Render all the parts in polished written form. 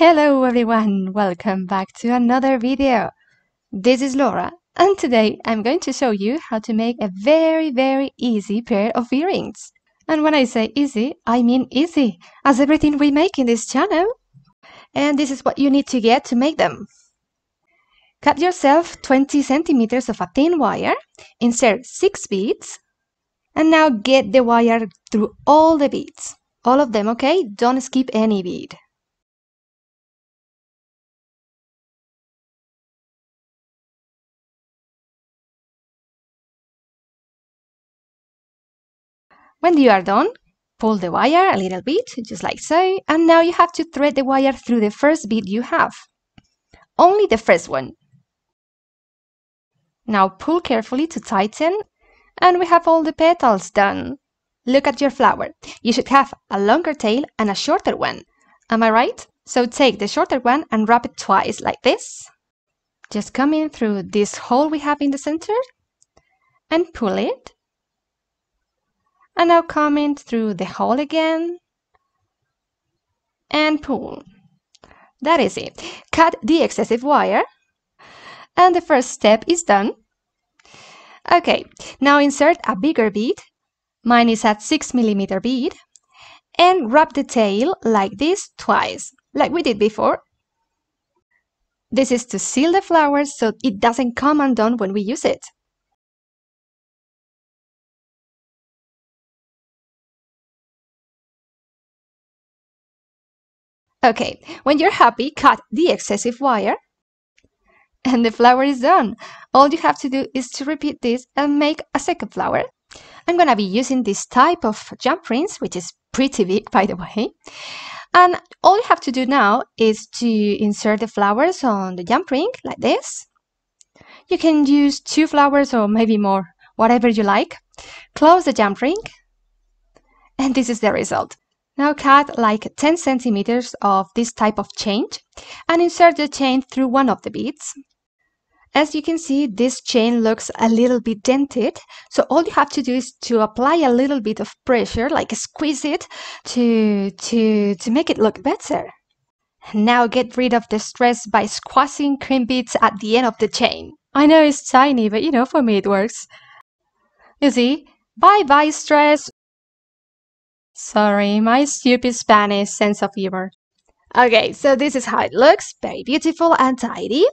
Hello everyone, welcome back to another video. This is Laura and today I'm going to show you how to make a very easy pair of earrings. And when I say easy, I mean easy, as everything we make in this channel. And this is what you need to get to make them. Cut yourself 20 centimeters of a thin wire, insert 6 beads, and now get the wire through all the beads. All of them, okay? Don't skip any bead. When you are done, pull the wire a little bit, just like so, and now you have to thread the wire through the first bead you have. Only the first one. Now pull carefully to tighten, and we have all the petals done. Look at your flower. You should have a longer tail and a shorter one. Am I right? So take the shorter one and wrap it twice, like this. Just come in through this hole we have in the center, and pull it. And now come in through the hole again and pull. That is it. Cut the excessive wire and the first step is done. Okay, now insert a bigger bead. Mine is a 6mm bead, and wrap the tail like this twice, like we did before. This is to seal the flower so it doesn't come undone when we use it. Okay, when you're happy, cut the excessive wire and the flower is done. All you have to do is to repeat this and make a second flower. I'm gonna be using this type of jump rings, which is pretty big, by the way. And all you have to do now is to insert the flowers on the jump ring, like this. You can use 2 flowers or maybe more, whatever you like. Close the jump ring, and this is the result. Now cut like 10 centimeters of this type of chain and insert the chain through one of the beads. As you can see, this chain looks a little bit dented, so all you have to do is to apply a little bit of pressure, like squeeze it, to make it look better. Now get rid of the stress by squashing cream beads at the end of the chain. I know it's tiny, but you know, for me it works. You see? Bye-bye stress! Sorry, my stupid Spanish sense of humor. Okay, so this is how it looks, very beautiful and tidy,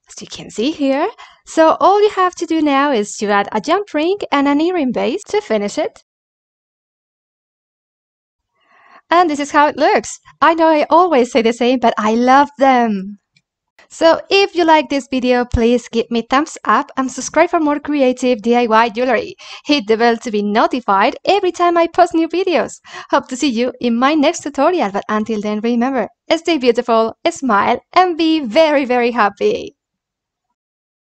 as you can see here. So all you have to do now is to add a jump ring and an earring base to finish it. And this is how it looks. I know I always say the same, but I love them. So if you like this video, please give me thumbs up and subscribe for more creative DIY jewelry. Hit the bell to be notified every time I post new videos. Hope to see you in my next tutorial, but until then remember, stay beautiful, smile and be very happy.